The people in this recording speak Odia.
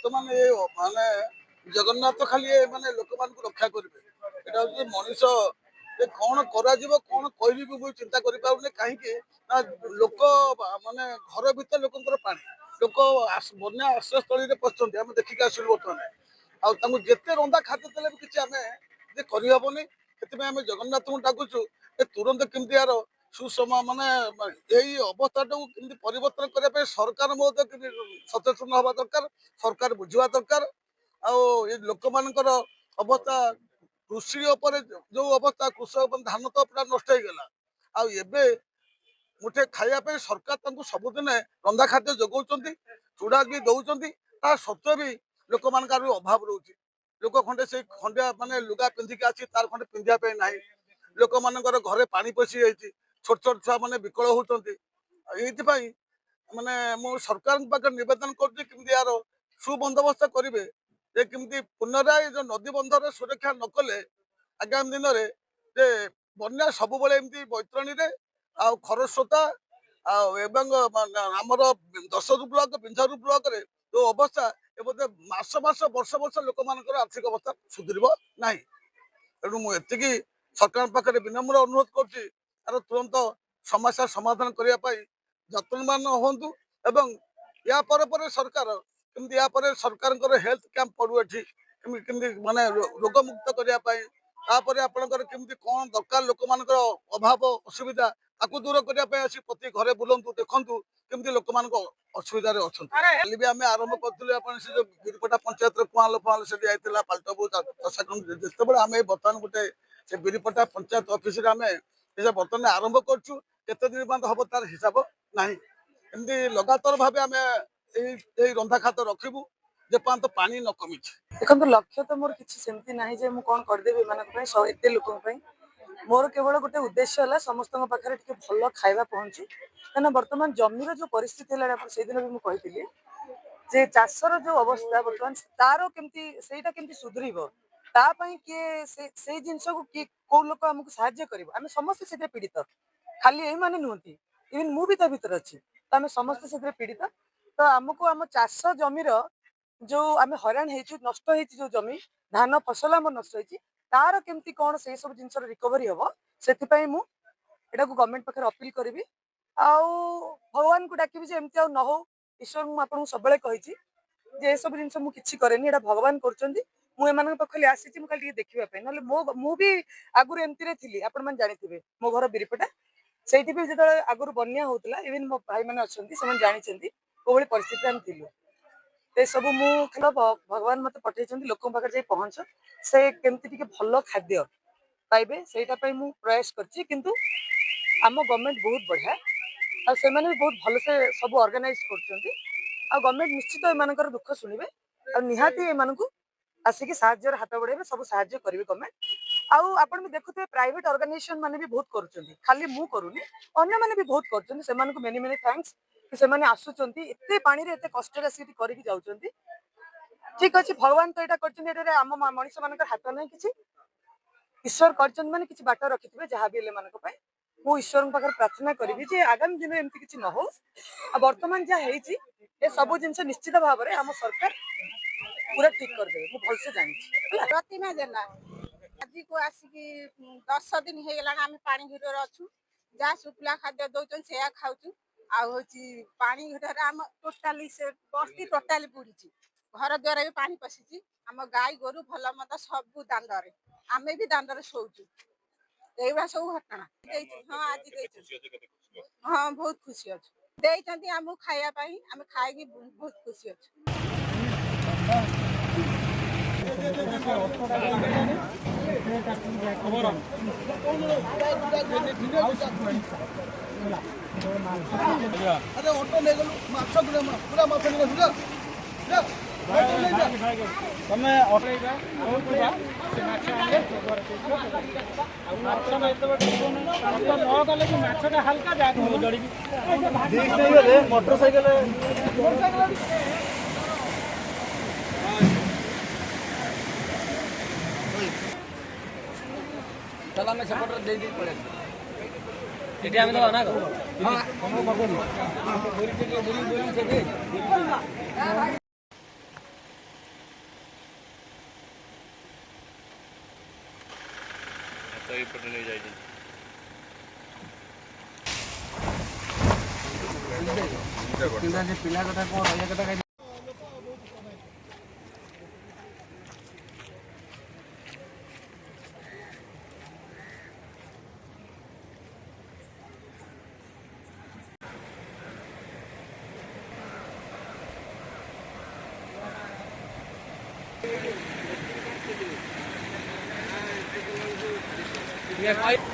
বর্তমান ଏ ମାନେ ଜଗନ୍ନାଥ ଖାଲି ମାନେ ଲୋକମାନଙ୍କୁ ରକ୍ଷା କରିବେ। ଏଟା ହଉଛି ମଣିଷ ଯେ କଣ କରାଯିବ କଣ କହିବି ମୁଁ ଚିନ୍ତା କରିପାରୁନି କାହିଁକି ନା ଲୋକ ମାନେ ଘର ଭିତରେ ଲୋକଙ୍କର ପାଣି ଲୋକ ବନ୍ୟା ଆଶ୍ରୟସ୍ଥଳୀରେ ପଶିଛନ୍ତି ଆମେ ଦେଖିକି ଆସିଲୁ ବର୍ତ୍ତମାନ ଆଉ ତାଙ୍କୁ ଯେତେ ରନ୍ଧା ଖାଦ୍ୟ ଦେଲେ ବି କିଛି ଆମେ ଯେ କରିହେବନି ସେଥିପାଇଁ ଆମେ ଜଗନ୍ନାଥଙ୍କୁ ଡାକୁଛୁ ଯେ ତୁରନ୍ତ କେମିତି ଏହାର ସୁସମ ମାନେ ଏଇ ଅବସ୍ଥାଟାକୁ କେମିତି ପରିବର୍ତ୍ତନ କରିବା ପାଇଁ ସରକାର ମଧ୍ୟ କେମିତି ସଚେତନ ହେବା ଦରକାର ସରକାର ବୁଝିବା ଦରକାର ଆଉ ଏ ଲୋକମାନଙ୍କର ଅବସ୍ଥା କୃଷି ଉପରେ ଯୋଉ ଅବସ୍ଥା କୃଷକ ଧାନ ତ ପୁରା ନଷ୍ଟ ହେଇଗଲା ଆଉ ଏବେ ମୁଠେ ଖାଇବା ପାଇଁ ସରକାର ତାଙ୍କୁ ସବୁଦିନେ ରନ୍ଧା ଖାଦ୍ୟ ଯୋଗାଉଛନ୍ତି ଚୁଡ଼ା ବି ଦଉଛନ୍ତି ତା ସତ୍ତ୍ୱେ ବି ଲୋକମାନଙ୍କର ଅଭାବ ରହୁଛି ଲୋକ ଖଣ୍ଡେ ସେଇ ଖଣ୍ଡିଆ ମାନେ ଲୁଗା ପିନ୍ଧିକି ଆସି ତାର ଖଣ୍ଡେ ପିନ୍ଧିବା ପାଇଁ ନାହିଁ ଲୋକମାନଙ୍କର ଘରେ ପାଣି ପଶି ଯାଇଛି ଛୋଟ ଛୋଟ ଛୁଆ ମାନେ ବିକଳ ହଉଛନ୍ତି ଏଇଥିପାଇଁ ମାନେ ମୁଁ ସରକାରଙ୍କ ପାଖରେ ନିବେଦନ କରୁଛି କେମିତି ଏହାର ସୁବନ୍ଦୋବସ୍ତ କରିବେ ଯେ କେମିତି ପୁନରାୟ ଯୋଉ ନଦୀ ବନ୍ଧର ସୁରକ୍ଷା ନ କଲେ ଆଗାମୀ ଦିନରେ ଯେ ବନ୍ୟା ସବୁବେଳେ ଏମିତି ବୈତରଣୀରେ ଆଉ ଖରସ୍ରୋତା ଆଉ ଏବଂ ଆମର ଦଶରୁ ବ୍ଲକ ବିଞ୍ଝାରୁ ବ୍ଲକରେ ଯୋଉ ଅବସ୍ଥା ଏ ବୋଧେ ମାସ ମାସ ବର୍ଷ ବର୍ଷ ଲୋକମାନଙ୍କର ଆର୍ଥିକ ଅବସ୍ଥା ସୁଧୁରିବ ନାହିଁ ତେଣୁ ମୁଁ ଏତିକି ସରକାରଙ୍କ ପାଖରେ ବିନମ୍ର ଅନୁରୋଧ କରୁଛି ଆର ତୁରନ୍ତ ସମସ୍ୟା ସମାଧାନ କରିବା ପାଇଁ ଯତ୍ନବାନ ହୁଅନ୍ତୁ ଏବଂ ୟା ପରେ ପରେ ସରକାର କେମିତି ୟା ପରେ ସରକାରଙ୍କର ହେଲ୍ଥ କ୍ୟାମ୍ପ ପଡୁ ଏଠି କେମିତି ମାନେ ରୋଗମୁକ୍ତ କରିବା ପାଇଁ ତାପରେ ଆପଣଙ୍କର କେମିତି କଣ ଦରକାର ଲୋକମାନଙ୍କର ଅଭାବ ଅସୁବିଧା ତାକୁ ଦୂର କରିବା ପାଇଁ ଆସି ପ୍ରତି ଘରେ ବୁଲନ୍ତୁ ଦେଖନ୍ତୁ କେମିତି ଲୋକମାନଙ୍କ ଅସୁବିଧାରେ ଅଛନ୍ତି କାଲି ବି ଆମେ ଆରମ୍ଭ କରିଥିଲୁ ଆପଣ ସେ ଯୋଉ ବିରିପଟା ପଞ୍ଚାୟତର କୁଆଁଲ ଫୁଆଁଲ ସେଠି ଯାଇଥିଲା ପାଲଟବୁ ଯେତେବେଳେ ଆମେ ବର୍ତ୍ତମାନ ଗୋଟେ ସେ ବିରିପଟା ପଞ୍ଚାୟତ ଅଫିସରେ ଆମେ ବର୍ତ୍ତମାନ ଆରମ୍ଭ କରୁଛୁ କେତେ ଦିନ ପର୍ଯ୍ୟନ୍ତ ହବ ତାର ହିସାବ ନାହିଁ ଏମିତି ଲଗାତାର ଭାବେ ଆମେ ଏଇ ରନ୍ଧା ଖାଦ୍ୟ ରଖିବୁ ଯେପର୍ଯ୍ୟନ୍ତ ପାଣି ନ କମିଛି ଦେଖନ୍ତୁ ଲକ୍ଷ୍ୟ ତ ମୋର କିଛି ସେମିତି ନାହିଁ ଯେ ମୁଁ କଣ କରିଦେବି ଏମାନଙ୍କ ପାଇଁ ଏତେ ଲୋକଙ୍କ ପାଇଁ ମୋର କେବଳ ଗୋଟେ ଉଦ୍ଦେଶ୍ୟ ହେଲା ସମସ୍ତଙ୍କ ପାଖରେ ଟିକେ ଭଲ ଖାଇବା ପହଞ୍ଚୁ କାହିଁକିନା ବର୍ତ୍ତମାନ ଜମିର ଯୋଉ ପରିସ୍ଥିତି ହେଲାଣି ଆପଣ ସେଇଦିନ ବି ମୁଁ କହିଥିଲି ଯେ ଚାଷର ଯୋଉ ଅବସ୍ଥା ବର୍ତ୍ତମାନ ତାର କେମିତି ସେଇଟା କେମିତି ସୁଧୁରିବ ତା ପାଇଁ କିଏ ସେଇ ଜିନିଷକୁ କିଏ କୋଉ ଲୋକ ଆମକୁ ସାହାଯ୍ୟ କରିବ ଆମେ ସମସ୍ତେ ସେଥିରେ ପୀଡ଼ିତ ଖାଲି ଏଇମାନେ ନୁହନ୍ତି ଇଭନ୍ ମୁଁ ବି ତା ଭିତରେ ଅଛି ତ ଆମେ ସମସ୍ତେ ସେଥିରେ ପୀଡ଼ିତ ତ ଆମକୁ ଆମ ଚାଷ ଜମିର ଯୋଉ ଆମେ ହଇରାଣ ହେଇଛୁ ନଷ୍ଟ ହେଇଛି ଯୋଉ ଜମି ଧାନ ଫସଲ ଆମର ନଷ୍ଟ ହେଇଛି ତାର କେମିତି କଣ ସେଇ ସବୁ ଜିନିଷର ରିକଭରି ହବ ସେଥିପାଇଁ ମୁଁ ଏଟାକୁ ଗଭର୍ଣ୍ଣମେଣ୍ଟ ପାଖରେ ଅପିଲ କରିବି ଆଉ ଭଗବାନଙ୍କୁ ଡାକିବି ଯେ ଏମିତି ଆଉ ନ ହଉ ଈଶ୍ୱର ମୁଁ ଆପଣଙ୍କୁ ସବୁବେଳେ କହିଛି ଯେ ଏସବୁ ଜିନିଷ ମୁଁ କିଛି କରେନି ଏଇଟା ଭଗବାନ କରୁଛନ୍ତି ମୁଁ ଏମାନଙ୍କ ପାଖରେ ଆସିଛି ମୁଁ ଖାଲି ଟିକେ ଦେଖିବା ପାଇଁ ନହେଲେ ମୁଁ ବି ଆଗରୁ ଏମିତିରେ ଥିଲି ଆପଣମାନେ ଜାଣିଥିବେ ମୋ ଘର ବିରିପଟା ସେଇଠି ବି ଯେତେବେଳେ ଆଗରୁ ବନ୍ୟା ହଉଥିଲା ଇଭେନ୍ ମୋ ଭାଇମାନେ ଅଛନ୍ତି ସେମାନେ ଜାଣିଛନ୍ତି କୋଉଭଳି ପରିସ୍ଥିତିରେ ଆମେ ଥିଲୁ ଏସବୁ ମୁଁ ଖାଲି ଭଗବାନ ମତେ ପଠେଇଛନ୍ତି ଲୋକଙ୍କ ପାଖରେ ଯାଇ ପହଞ୍ଚ ସେ କେମିତି ଟିକେ ଭଲ ଖାଦ୍ୟ ପାଇବେ ସେଇଟା ପାଇଁ ମୁଁ ପ୍ରୟାସ କରିଛି କିନ୍ତୁ ଆମ ଗଭର୍ଣ୍ଣମେଣ୍ଟ ବହୁତ ବଢିଆ ଆଉ ସେମାନେ ବି ବହୁତ ଭଲସେ ସବୁ ଅର୍ଗାନାଇଜ କରୁଛନ୍ତି ଆଉ ଗଭର୍ଣ୍ଣମେଣ୍ଟ ନିଶ୍ଚିତ ଏମାନଙ୍କର ଦୁଃଖ ଶୁଣିବେ ଆଉ ନିହାତି ଏମାନଙ୍କୁ ଆସିକି ସାହାଯ୍ୟର ହାତ ବଢେଇବେ ସବୁ ସାହାଯ୍ୟ କରିବେ ଗଭର୍ଣ୍ଣମେଣ୍ଟ ଆଉ ଆପଣ ବି ଦେଖୁଥିବେ ପ୍ରାଇଭେଟ ଅର୍ଗାନାଇଜେସନ ମାନେ ବି ବହୁତ କରୁଛନ୍ତି ଖାଲି ମୁଁ କରୁନି ଅନ୍ୟମାନେ ବି ବହୁତ କରୁଛନ୍ତି ସେମାନଙ୍କୁ ମେନି ମେନି ଥ୍ୟାଙ୍କ୍ସ ସେମାନେ ଆସୁଛନ୍ତି ଏତେ ପାଣିରେ ଏତେ କଷ୍ଟରେ ଆସିକି କରିକି ଯାଉଛନ୍ତି ଠିକ ଅଛି ଭଗବାନ ତ ଏଇଟା କରିଛନ୍ତି ଏଠାରେ ଆମ ମଣିଷ ମାନଙ୍କର ହାତ ନାହିଁ କିଛି ଈଶ୍ୱର କରିଛନ୍ତି ମାନେ କିଛି ବାଟ ରଖିଥିବେ ଯାହା ବି ହେଲେ ମାନଙ୍କ ପାଇଁ ମୁଁ ଈଶ୍ୱରଙ୍କ ପାଖରେ ପ୍ରାର୍ଥନା କରିବି ଯେ ଆଗାମୀ ଦିନରେ ଏମିତି କିଛି ନ ହଉ ଆଉ ବର୍ତ୍ତମାନ ଯାହା ହେଇଛି ଏ ସବୁ ଜିନିଷ ନିଶ୍ଚିତ ଭାବରେ ଆମ ସରକାର ପୁରା ଠିକ କରିଦେବେ ମୁଁ ଭଲସେ ଜାଣିଛି ପ୍ରତିମା ଜେନା ଆଜିକୁ ଆସିକି 10 ଦିନ ହେଇଗଲାଣି ଆମେ ପାଣି ଭିତରେ ଅଛୁ ଯାହା ଶୁଖିଲା ଖାଦ୍ୟ ଦଉଛନ୍ତି ସେଇଆ ଖାଉଛୁ ଆଉ ହଉଛି ପାଣି ଭିତରେ ଆମ ଟୋଟାଲି ସେ ବସ୍ତି ଟୋଟାଲି ବୁଡିଛି ଘର ଦ୍ୱାର ବି ପାଣି ପଶିଛି ଆମ ଗାଈ ଗୋରୁ ଭଲ ମନ୍ଦ ସବୁ ଦାଣ୍ଡରେ ଆମେ ବି ଦାଣ୍ଡରେ ଶୋଉଛୁ ଏଇଭଳିଆ ସବୁ ଘଟଣା ହଁ ଆଜି ଦେଇଛନ୍ତି ହଁ ବହୁତ ଖୁସି ଅଛୁ ଦେଇଛନ୍ତି ଆମକୁ ଖାଇବା ପାଇଁ ଆମେ ଖାଇକି ବହୁତ ଖୁସି ଅଛୁ अरे ऑटो ले गलु माछ पूरा माछ ले गलु तमे ऑटो इबा बहुत बा से माछ आने माछ में तो न गले कि माछटा हल्का जाग जड़ी देख नहीं गले मोटरसाइकिल चला मैं सपोर्टर दे दी पड़े एटी आमे तो ना हां हम पकड़ बोरी से बोरी ଏଇପଟେ ନେଇ ଯାଇଛନ୍ତି। ପିଲା କଥା କଣ ରହିବା କଥା Yeah,